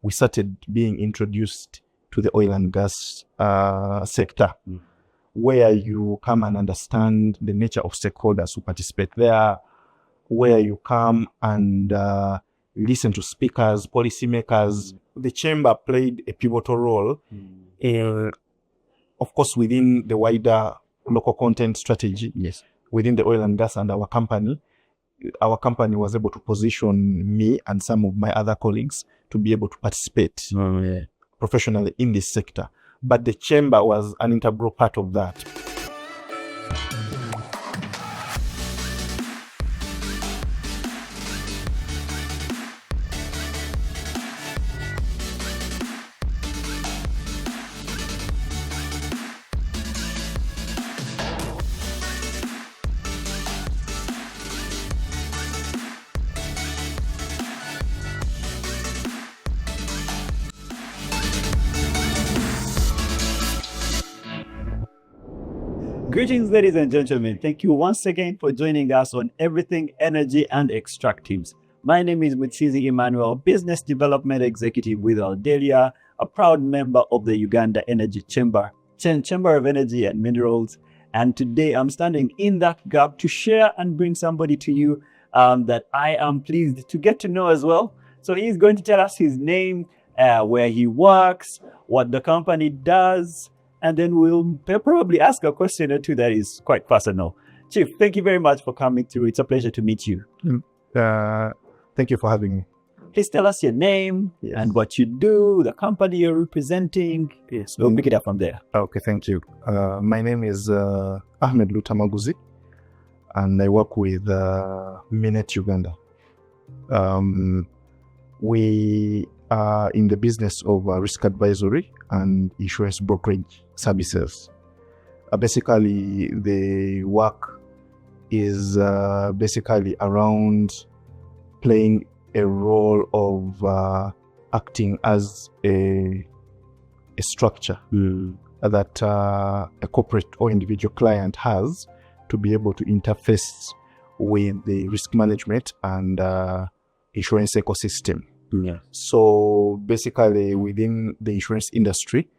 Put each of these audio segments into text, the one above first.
we started being introduced to the oil and gas sector, where you come and understand the nature of stakeholders who participate there, where you come and listen to speakers, policymakers. The chamber played a pivotal role, of course, within the wider local content strategy. Yes. Within the oil and gas and our company. Our company was able to position me and some of my other colleagues to be able to participate professionally in this sector. But the chamber was an integral part of that. Greetings, ladies and gentlemen. Thank you once again for joining us on Everything Energy and Extractives. My name is Mutsizi Emmanuel, Business Development Executive with Aldelia, a proud member of the Uganda Energy Chamber of Energy and Minerals. And today I'm standing in that gap to share and bring somebody to you that I am pleased to get to know as well. So he's going to tell us his name, where he works, what the company does, and then we'll probably ask a question or two that is quite personal. Chief, thank you very much for coming through. It's a pleasure to meet you. Thank you for having me. Please tell us your name and what you do, the company you're representing. Yes, we'll pick it up from there. Okay, thank you. My name is Ahmed Lutamaguzi, and I work with Minet Uganda. We are in the business of risk advisory and insurance brokerage services. Basically, the work is basically around playing a role of acting as a structure that a corporate or individual client has to be able to interface with the risk management and insurance ecosystem. Yeah. So basically, within the insurance industry,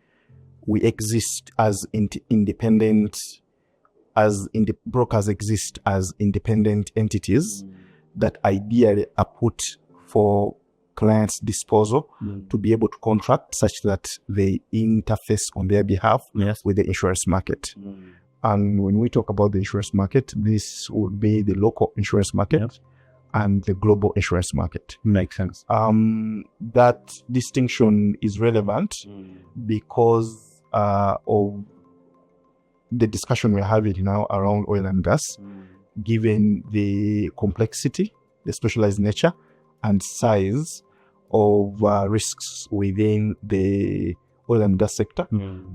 we exist as independent, brokers exist as independent entities that ideally are put for clients' disposal to be able to contract such that they interface on their behalf with the insurance market. And when we talk about the insurance market, this would be the local insurance market and the global insurance market. Makes sense. That distinction is relevant because of the discussion we're having now around oil and gas, given the complexity, the specialized nature and size of risks within the oil and gas sector.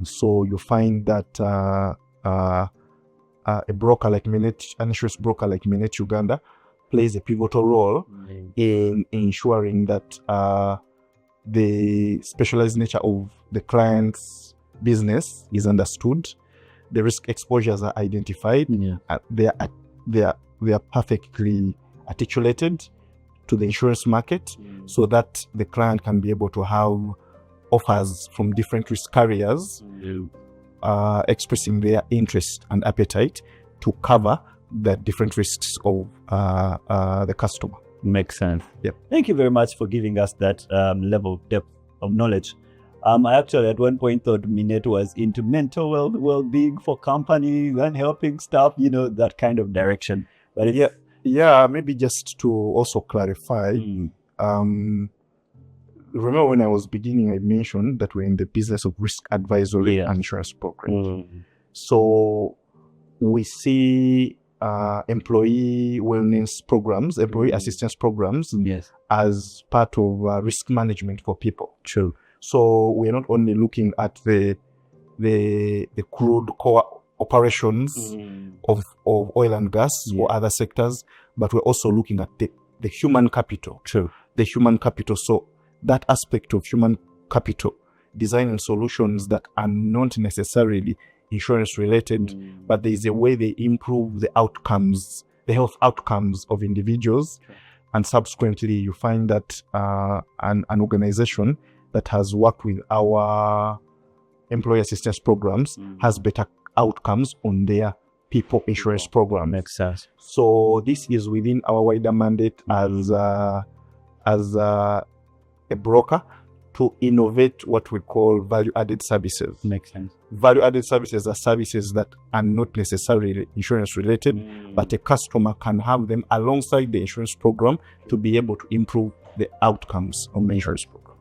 So you find that a broker like Minet, an insurance broker like Minet Uganda, plays a pivotal role in ensuring that the specialized nature of the client's business is understood, the risk exposures are identified, they are perfectly articulated to the insurance market so that the client can be able to have offers from different risk carriers expressing their interest and appetite to cover the different risks of the customer. Makes sense. Yep. Thank you very much for giving us that level of depth of knowledge. I actually at one point thought Minet was into mental well-being for companies and helping staff, that kind of direction. But maybe just to also clarify, remember when I was beginning, I mentioned that we're in the business of risk advisory and insurance brokerage. So we see employee wellness programs, employee assistance programs as part of risk management for people. True. So we're not only looking at the crude core operations of oil and gas or other sectors, but we're also looking at the human capital. True. The human capital. So that aspect of human capital, designing solutions that are not necessarily insurance related, but there is a way they improve the outcomes, the health outcomes of individuals and subsequently you find that an organization that has worked with our employee assistance programs has better outcomes on their people insurance program. Makes sense. So this is within our wider mandate as a broker to innovate what we call value-added services. Makes sense. Value-added services are services that are not necessarily insurance-related, but a customer can have them alongside the insurance program to be able to improve the outcomes of the insurance program.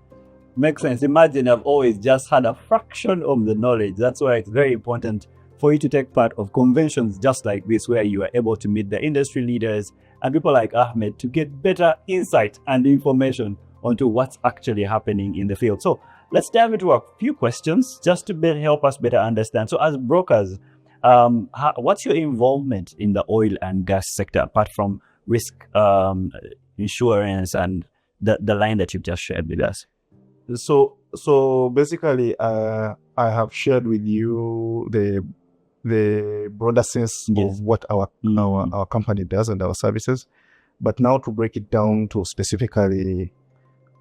Makes sense. Imagine I've always just had a fraction of the knowledge. That's why it's very important for you to take part of conventions just like this, where you are able to meet the industry leaders and people like Ahmed to get better insight and information onto what's actually happening in the field. So let's dive into a few questions just to help us better understand. So as brokers, what's your involvement in the oil and gas sector, apart from risk insurance and the line that you've just shared with us? So basically, I have shared with you the broader sense of what our company does and our services. But now to break it down to specifically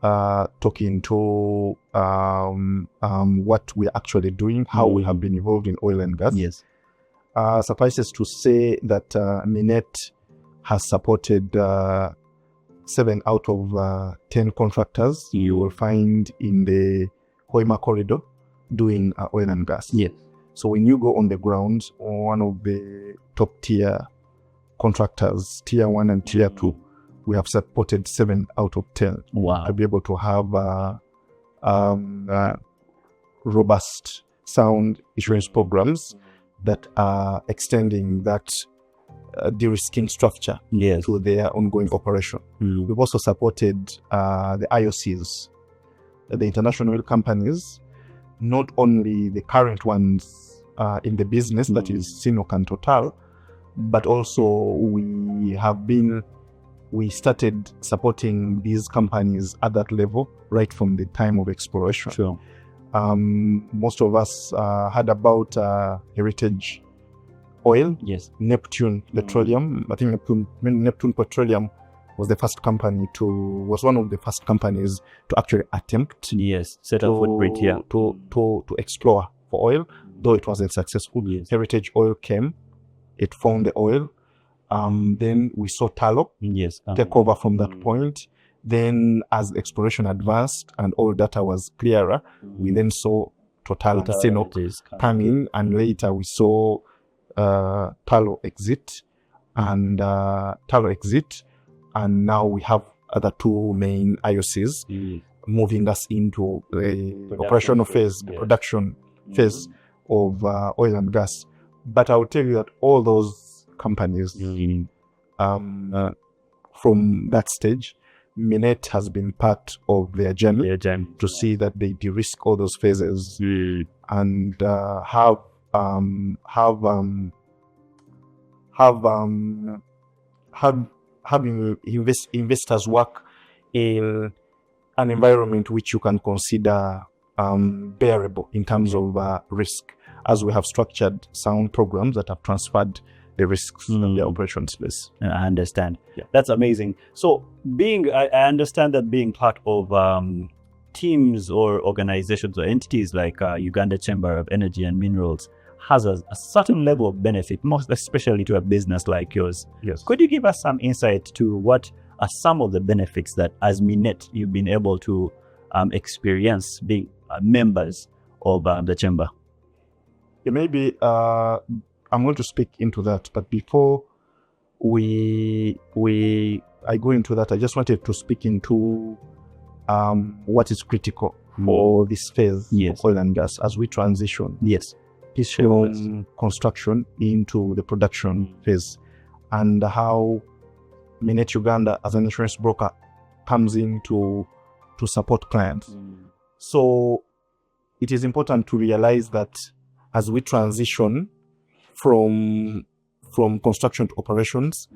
talking to what we're actually doing, how we have been involved in oil and gas. Yes. Suffices to say that Minet has supported 7 out of 10 contractors you will find in the Hoima corridor doing oil and gas. Yes. So when you go on the ground, one of the top tier contractors, tier 1 and tier 2, we have supported 7 out of 10. Wow. To be able to have robust, sound insurance programs that are extending that de-risking structure to their ongoing operation. We've also supported the IOCs, the international oil companies, not only the current ones in the business, that is CNOOC and Total, but also we started supporting these companies at that level right from the time of exploration. Sure. Most of us heard about Heritage Oil, Neptune Petroleum. I think Neptune Petroleum was one of the first companies to actually attempt set up footprint here to explore for oil, though it wasn't successful. Heritage Oil came, it found the oil. Then we saw Tullow take over from that point. Then as exploration advanced and all data was clearer, we then saw Total and CNOOC come in, and later we saw Tullow exit, and now we have other 2 main IOCs moving us into the operational phase, the production phase of oil and gas. But I will tell you that all those companies from that stage, Minet has been part of their journey to see that they de-risk all those phases and having investors work in an environment which you can consider bearable in terms of risk, as we have structured sound programs that have transferred the risks in the operation space. I understand. That's amazing. So I understand that being part of teams or organizations or entities like Uganda Chamber of Energy and Minerals has a certain level of benefit, most especially to a business like yours. Yes. Could you give us some insight to what are some of the benefits that as Minet you've been able to experience being members of the chamber? Maybe I'm going to speak into that, but before I go into that, I just wanted to speak into what is critical for this phase of oil and gas as we transition from construction into the production phase, and how Minet Uganda as an insurance broker comes in to support clients. So it is important to realize that as we transition from construction to operations,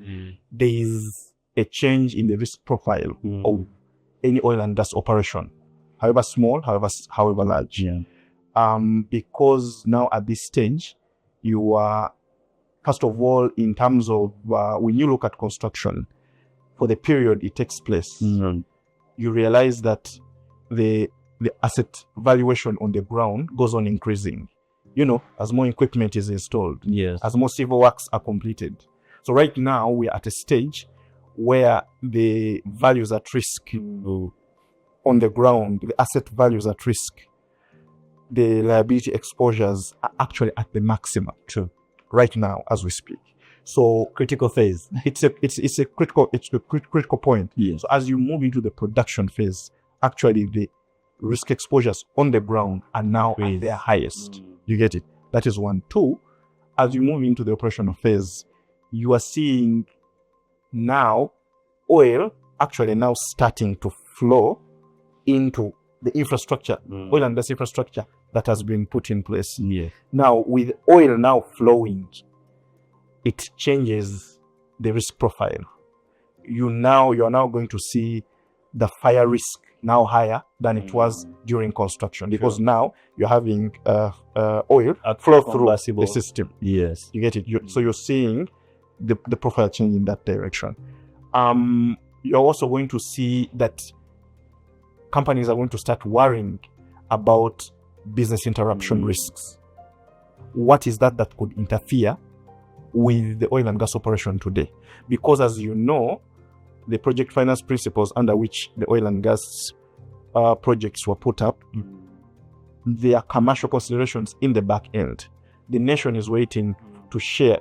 there is a change in the risk profile of any oil and gas operation, however small, however large. Because now at this stage, you are, first of all, in terms of when you look at construction, for the period it takes place, you realize that the asset valuation on the ground goes on increasing, as more equipment is installed, Yes. as more civil works are completed. So right now we are at a stage where the values at risk on the ground, the asset values at risk, the liability exposures are actually at the maximum. True. Right now as we speak. So Critical phase. it's a critical point. Yes. So as you move into the production phase, actually the risk exposures on the ground are now at their highest. You get it? That is one. Two, as you move into the operational phase, you are seeing now oil actually now starting to flow into the infrastructure, oil and gas infrastructure that has been put in place. Yeah. Now, with oil now flowing, it changes the risk profile. You are now going to see the fire risk now higher than it was during construction, because now you're having oil flow through the system. Yes. You get it? So you're seeing the profile change in that direction. You're also going to see that companies are going to start worrying about business interruption risks. What is that could interfere with the oil and gas operation today? Because as you know, the project finance principles under which the oil and gas projects were put up, there are commercial considerations in the back end. The nation is waiting to share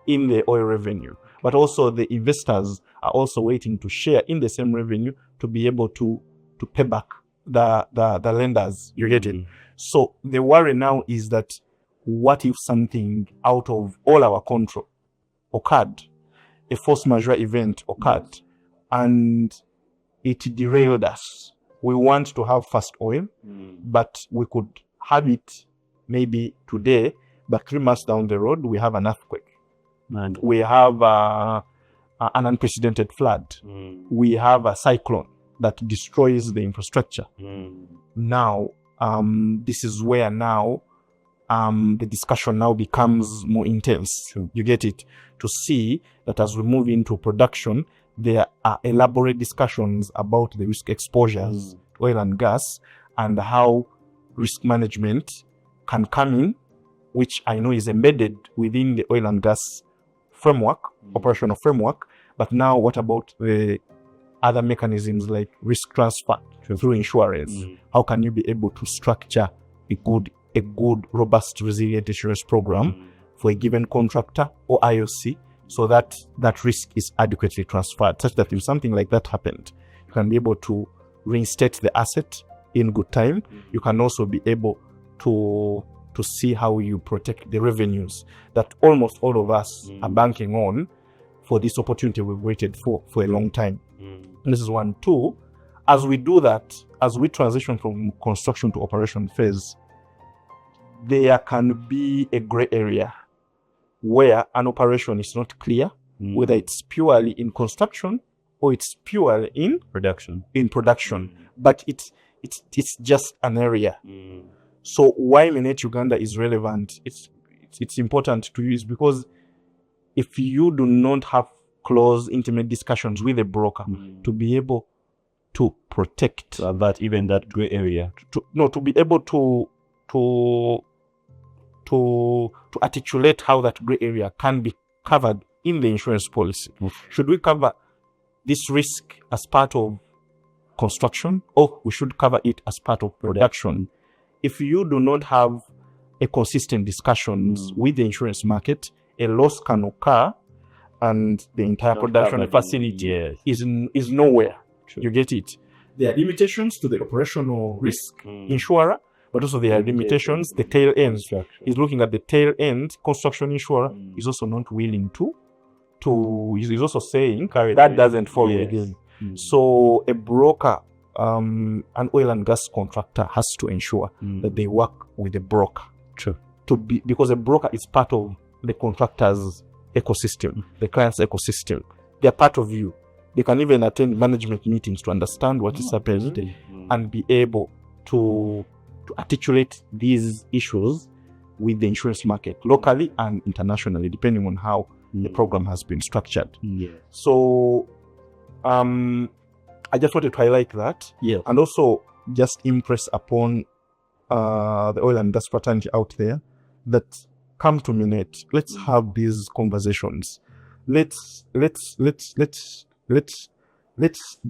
in the oil revenue, but also the investors are also waiting to share in the same revenue to be able to pay back the lenders. You get it? So the worry now is that what if something out of all our control occurred, a force majeure event occurred, and it derailed us? We want to have fast oil, but we could have it maybe today, but 3 months down the road, we have an earthquake. And We have an unprecedented flood. We have a cyclone that destroys the infrastructure. Now, this is where now the discussion now becomes more intense. You get it? To see that as we move into production, there are elaborate discussions about the risk exposures to oil and gas and how risk management can come in, which I know is embedded within the oil and gas framework, operational framework. But now what about the other mechanisms like risk transfer through insurance? How can you be able to structure a good, robust, resilient insurance program for a given contractor or IOC so that that risk is adequately transferred, such that if something like that happened, you can be able to reinstate the asset in good time. You can also be able to see how you protect the revenues that almost all of us are banking on for this opportunity we've waited for a long time. And this is one. Two, as we do that, as we transition from construction to operation phase, there can be a gray area where an operation is not clear, whether it's purely in construction or it's purely in production. But it's just an area. So why Minet Uganda is relevant, it's important to use, because if you do not have close, intimate discussions with a broker to be able to protect That even that gray area. to be able to articulate how that gray area can be covered in the insurance policy. Should we cover this risk as part of construction, or we should cover it as part of production? If you do not have a consistent discussions with the insurance market, a loss can occur and the entire production facility is nowhere. You get it? There are limitations to the operational risk insurer, but also there are limitations. The tail end is looking at the tail end. Construction insurer is also not willing to is also saying that doesn't fall within. So a broker, an oil and gas contractor has to ensure that they work with a broker. Because a broker is part of the contractor's ecosystem, the client's ecosystem. They are part of you. They can even attend management meetings to understand what is happening and be able to articulate these issues with the insurance market locally and internationally, depending on how the program has been structured. So I just wanted to highlight that, Yeah. and also just impress upon the oil and gas fraternity out there that come to Minet. Let's have these conversations. Let's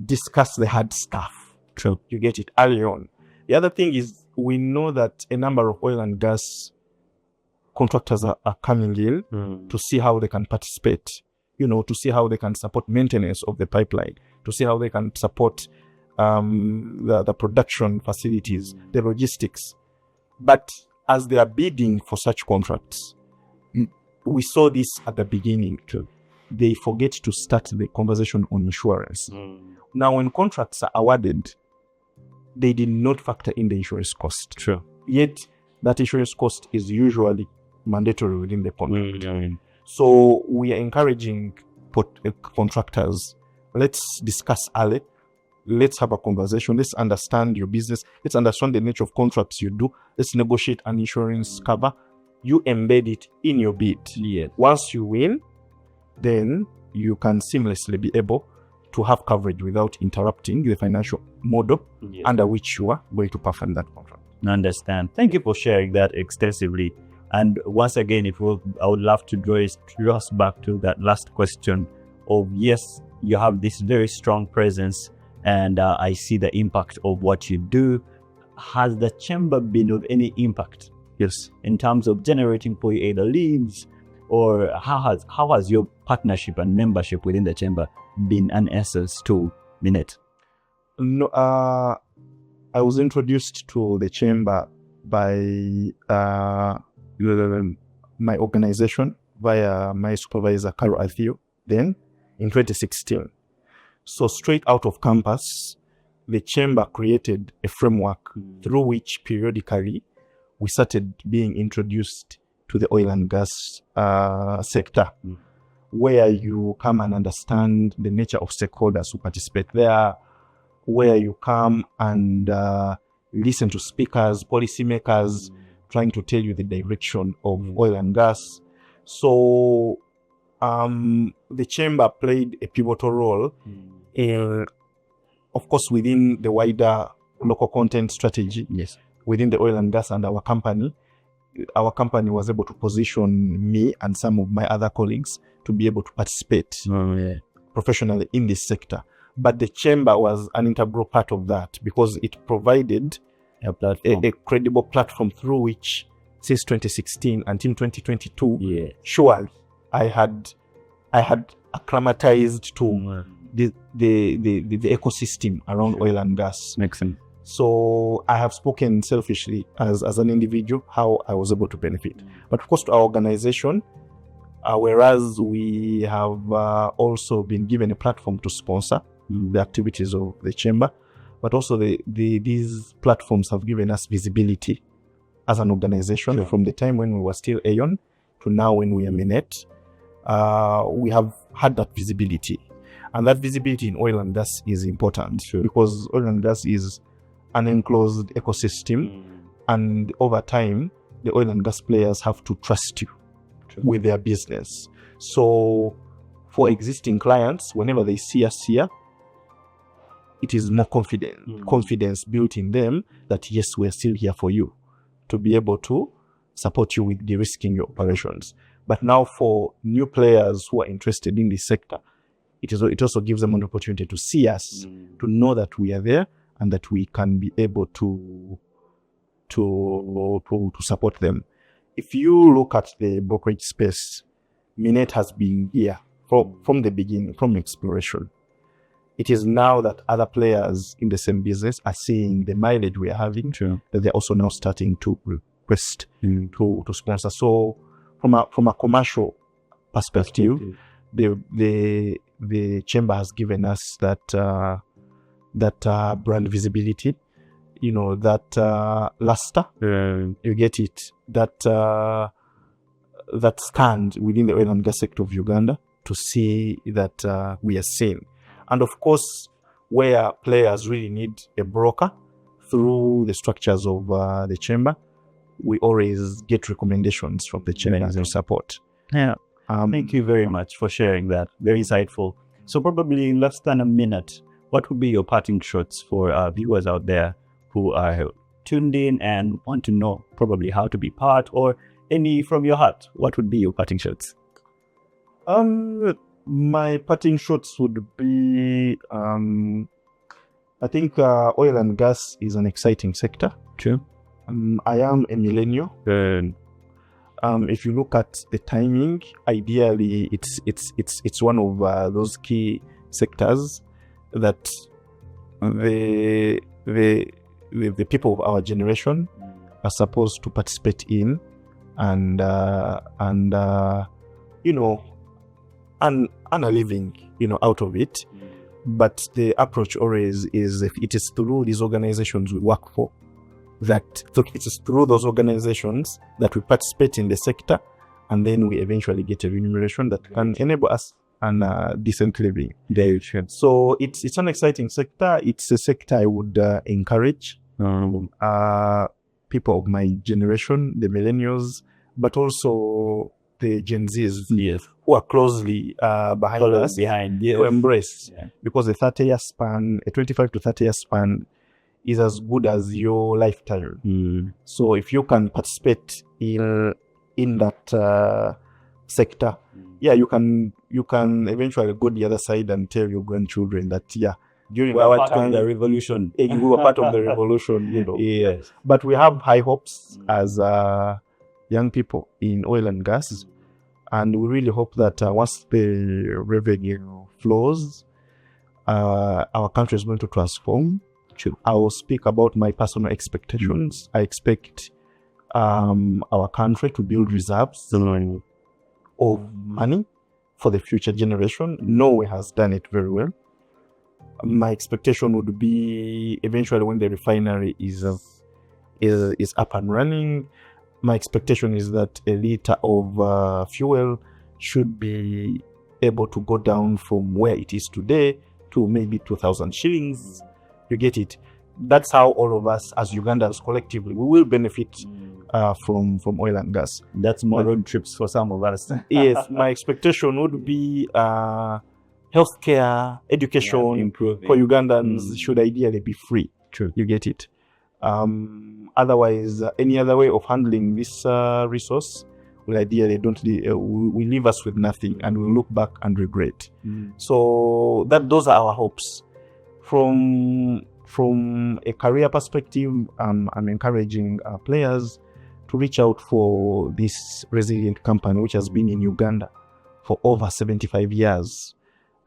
discuss the hard stuff. True. You get it early on. The other thing is we know that a number of oil and gas contractors are coming in to see how they can participate, to see how they can support maintenance of the pipeline, to see how they can support the production facilities, the logistics. But as they are bidding for such contracts, we saw this at the beginning too. They forget to start the conversation on insurance. Now, when contracts are awarded, they did not factor in the insurance cost. True. Yet, that insurance cost is usually mandatory within the contract. So, we are encouraging contractors, let's discuss early. Let's have a conversation. Let's understand your business. Let's understand the nature of contracts you do. Let's negotiate an insurance cover. You embed it in your bid. Yeah. Once you win, then you can seamlessly be able to have coverage without interrupting the financial model under which you are going to perform that contract. I understand. Thank you for sharing that extensively. And once again, I would love to draw us back to that last question of, yes, you have this very strong presence, and I see the impact of what you do. Has the chamber been of any impact? Yes. In terms of generating for you either leads, or how has your partnership and membership within the chamber been an essence to Minet? No, I was introduced to the chamber by my organization via my supervisor, Carol Althio, then in 2016. So straight out of campus, the chamber created a framework through which periodically we started being introduced to the oil and gas sector, where you come and understand the nature of stakeholders who participate there, where you come and listen to speakers, policymakers, trying to tell you the direction of oil and gas. So the chamber played a pivotal role in, of course, within the wider local content strategy. Yes. Within the oil and gas and our company was able to position me and some of my other colleagues to be able to participate professionally in this sector. But the chamber was an integral part of that because it provided a credible platform through which, since 2016 until 2022, surely I had acclimatized to the ecosystem around oil and gas. Makes sense. So I have spoken selfishly as an individual how I was able to benefit. But of course, to our organization, whereas we have also been given a platform to sponsor the activities of the chamber, but also these platforms have given us visibility as an organization from the time when we were still Aeon to now when we are Minet. We have had that visibility. And that visibility in oil and gas is important because oil and gas is an enclosed ecosystem, and over time, the oil and gas players have to trust you with their business. So for existing clients, whenever they see us here, it is more confidence built in them that, yes, we're still here for you to be able to support you with de-risking your operations. But now for new players who are interested in this sector, it also gives them an opportunity to see us, to know that we are there and that we can be able to support them. If you look at the brokerage space, Minet has been here from the beginning, from exploration. It is now that other players in the same business are seeing the mileage we are having, that they're also now starting to request to sponsor. So from a commercial perspective, the chamber has given us that brand visibility, that luster. You get it, that stand within the oil and gas sector of Uganda to see that we are seen. And of course, where players really need a broker through the structures of the chamber, we always get recommendations from the chamber to support. Yeah. Thank you very much for sharing that. Very insightful. So probably in less than a minute, what would be your parting shots for our viewers out there who are tuned in and want to know probably how to be part, or any from your heart? What would be your parting shots? My parting shots would be, I think oil and gas is an exciting sector. True. I am a millennial. If you look at the timing, ideally, it's one of those key sectors that the people of our generation are supposed to participate in, and you know, and earn a living, out of it. But the approach always is, if it is through these organizations we work for, so it is through those organizations that we participate in the sector, and then we eventually get a remuneration that can enable us and decent living. So it's an exciting sector. It's a sector I would encourage people of my generation, the millennials, but also the Gen Zs, who are closely behind us, to embrace. Because a 30-year span, a 25 to 30-year span, is as good as your lifetime. So if you can participate in that sector, you can eventually go the other side and tell your grandchildren that during our time, the revolution, we were part of the revolution. Yes. But we have high hopes as young people in oil and gas, and we really hope that once the revenue flows, our country is going to transform. I will speak about my personal expectations. I expect our country to build reserves of money for the future generation. Norway has done it very well. My expectation would be eventually when the refinery is up and running, my expectation is that a liter of fuel should be able to go down from where it is today to maybe 2,000 shillings. You get it? That's how all of us as Ugandans collectively, we will benefit from oil and gas. That's more road trips for some of us. Yes, my expectation would be healthcare, education for Ugandans should ideally be free. True. You get it? Otherwise, any other way of handling this resource will ideally will leave us with nothing, and we'll look back and regret. So those are our hopes. From a career perspective, I'm encouraging players to reach out for this resilient company which has been in Uganda for over 75 years.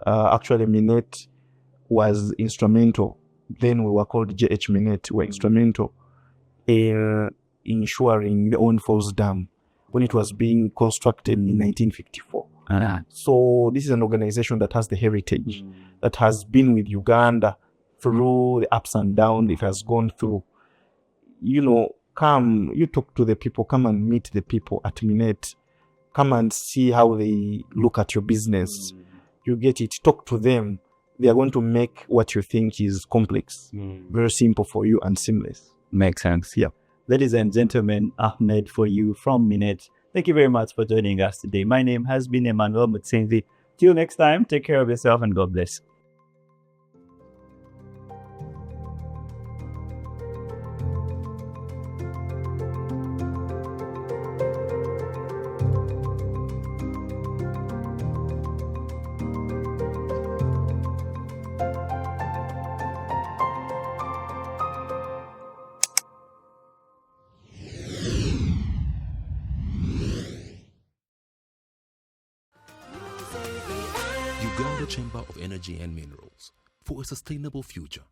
Actually, Minet was instrumental. Then we were called JH Minet. We were instrumental in ensuring the Owen Falls Dam when it was being constructed in 1954. So this is an organization that has the heritage, that has been with Uganda through the ups and downs it has gone through. Come, you talk to the people, come and meet the people at Minet. Come and see how they look at your business. You get it, talk to them. They are going to make what you think is complex very simple for you and seamless. Makes sense. Yeah. Ladies and gentlemen, Ahmed for you from Minet. Thank you very much for joining us today. My name has been Emmanuel Mutsinzi. Till next time, take care of yourself and God bless. Uganda Chamber of Energy and Minerals, for a sustainable future.